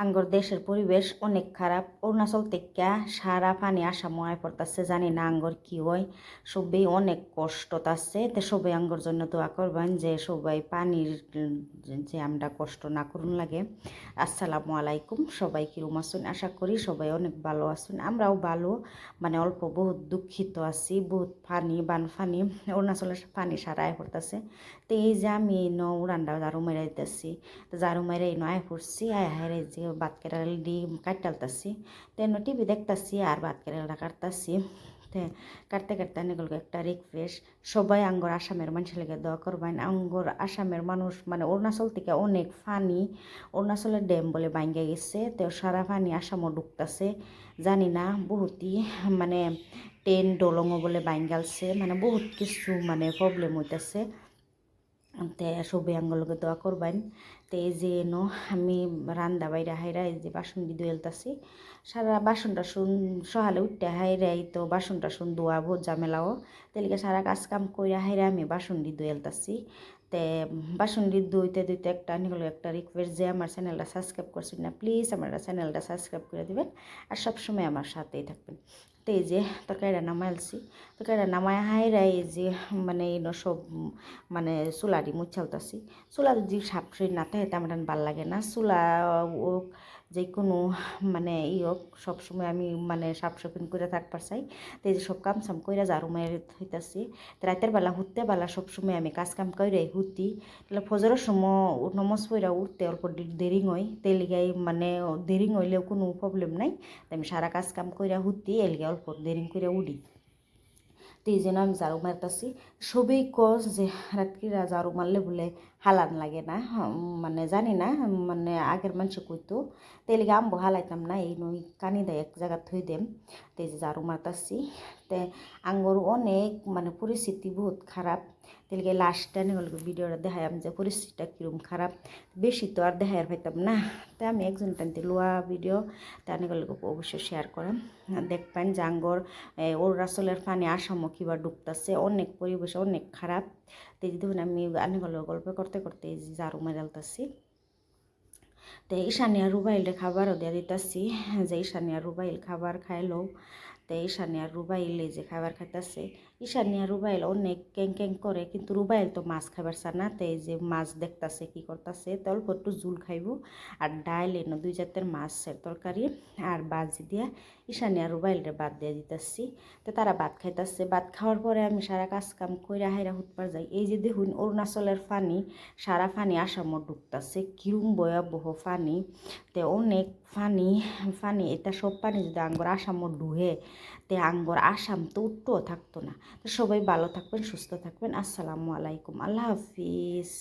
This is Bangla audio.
আঙ্গর দেশের পরিবেশ অনেক খারাপ। অরুণাচল থেকে সারা পানি আসাম আয় পড়তেছে, জানি না আঙ্গর কি হয়। সবাই অনেক কষ্ট আছে, তো সবাই আঙ্গর জন্য দোয়া করবেন যে সবাই পানির যে আমরা কষ্ট না করুন লাগে। আসসালামু আলাইকুম, সবাই কিরম আছেন? আশা করি সবাই অনেক ভালো আছেন। আমরাও ভালো, মানে অল্প বহুত দুঃখিত আছি। বহুত পানি বানপানি, অরুণাচলের পানি সারা আয় পড়তেছে। তো এই যে আমি উড়ানটা ঝাড়ু মেরে দিতেছি, তো ঝাড়ু মেরে আয় পড়ছি। হায় যে ভাত কেরাল ডিম কাটালতাছি, তেন টিভি দেখতাছি আর ভাত কেরালটা কাটতাছি। কাটতে কাটতে অনেকগুলো একটা রিকোয়েস্ট, সবাই আঙ্গর আসামের মানুষের লেগে দোয়া করবেন। আঙ্গর আসামের মানুষ মানে অরুণাচল থেকে অনেক ফানি, অরুণাচলের ড্যাম বলে ভাঙ্গে গেছে, তো সারা পানি আসামও ঢুকতেছে। জানি না বহুতই মানে ট্রেন ডলংও বলে ভাঙ্গালছে, মানে বহুত কিছু মানে প্রবলেম হইতেছে। তে সবাই আঙ্গলকে দোয়া করবেন। তো এই যে আমি রান্দা বাইরে হাইরা এই যে বাসন দিয়ে ধুয়েলতাছি। সারা বাসন টাসন সকালে উঠতে হাইরাই তো বাসন টাসন ধোয়া বহুত ঝামেলাও, তেলিকে সারা কাজ কাম কইরা হাইরা আমি বাসন দিয়ে ধুয়েলতাছি। তে বাসন দিয়ে ধুইতে ধুইতে একটা নিকল একটা রিকোয়েস্ট যে আমার চ্যানেলটা সাবস্ক্রাইব করছেন না, প্লিজ আমার চ্যানেলটা সাবস্ক্রাইব করে দিবেন আর সবসময় আমার সাথেই থাকবেন। তো এই যে তরকারিটা নামাইলছি, তরকারিটা নামায় হাইরা এই যে মানে সব মানে চুলাটি মুছালতাছি। চুলা যদি সাপসই না থাকে তেমন ভাল লাগে না। চুলা হোক যে কোনো মানে হোক, সবসময় আমি মানে সাফ সাফিন করে থাকবার চাই। তো এই যে সব কাম সাম কইরা ঝাড়ু মেরে হইতাছি। তো রাতের বেলা হুতে বেলা সবসময় আমি কাজ কাম কইরাই হুতি, তাহলে ফজরের সময় নমাজ পইরা উঠতে অল্প দেরি হয়, তেলিগাই মানে দেরি হইলেও কোনো প্রবলেম নাই। তো আমি সারা কাজ কাম কইরা হুতি এলিগে অল্প দেরি করে উঠি। তো এই জন্য আমি ঝাড়ু মারতাছি। সবই কস যে রাত্রিরা ঝাড়ু মারলে বলে হালান লাগে না, মানে জানি না, মানে আগের মানুষ কইতো। তেলিগে আম্বো হালাইতাম না, এই নই কানি দেয় এক জায়গা থই দেম। তো এই যে ঝাড়ু মারতাছি। তে আঙ্গর অনেক মানে পরিস্থিতি বহুত খারাপ। তেলিগে লাস্টে ভিডিওটা দেখাই আমি যে পরিস্থিতিটা কীরকম খারাপ। বেশি তো আর দেখাই আর পাইতাম না। তো আমি একজন টানতে লোয়া ভিডিও টানি অবশ্যই শেয়ার করাম, দেখবেন যে আঙ্গর অরুণাচলের পানি আসামও কিবা ডুবতেছে, অনেক পরিবেশ অনেক খারাপ। তো এই দেখুন আমি গল্প করতে করতে এই যে ঝাড়ু মেরালতাছি। তো ঈশানিয়া রুবাইলে খাবারও দিয়ে দিতেছি, যে ঈশানিয়া রুবাইল খাবার খাইলো। তো ঈশানিয়া রুবাইল এই যে খাবার খাইতেছে। ঈশানিয়া রুবাইল অনেক ক্যাং ক্যাং করে, কিন্তু রুবাইল তো মাছ খাবার চা না। তো এই যে মাছ দেখতেছে কি করতেছে, তো অল্প একটু ঝুল খাইব আর ডাইল এনো 2 জাতের মাছের তরকারি আর বাজি দিয়া ঈশানিয়া রুবাইলরে ভাত দিয়ে দিতেছি। তো তারা ভাত খাইতেছে। ভাত খাওয়ার পরে আমি সারা কাজ কাম কইরা হাইরা হুতপার যাই। এই যে দেখুন অরুণাচলের পানি সারা পানি আসামও ঢুকতেছে, কিরম ভয়াবহ পানি। তে অনেক পানি পানি, এটা সব পানি যদি আঙ্গর আসামও ডুহে তে আঙ্গর আসাম তো উঠতেও থাকতো না। তো সবাই ভালো থাকবেন, সুস্থ থাকবেন। আসসালামু আলাইকুম, আল্লাহ হাফিজ।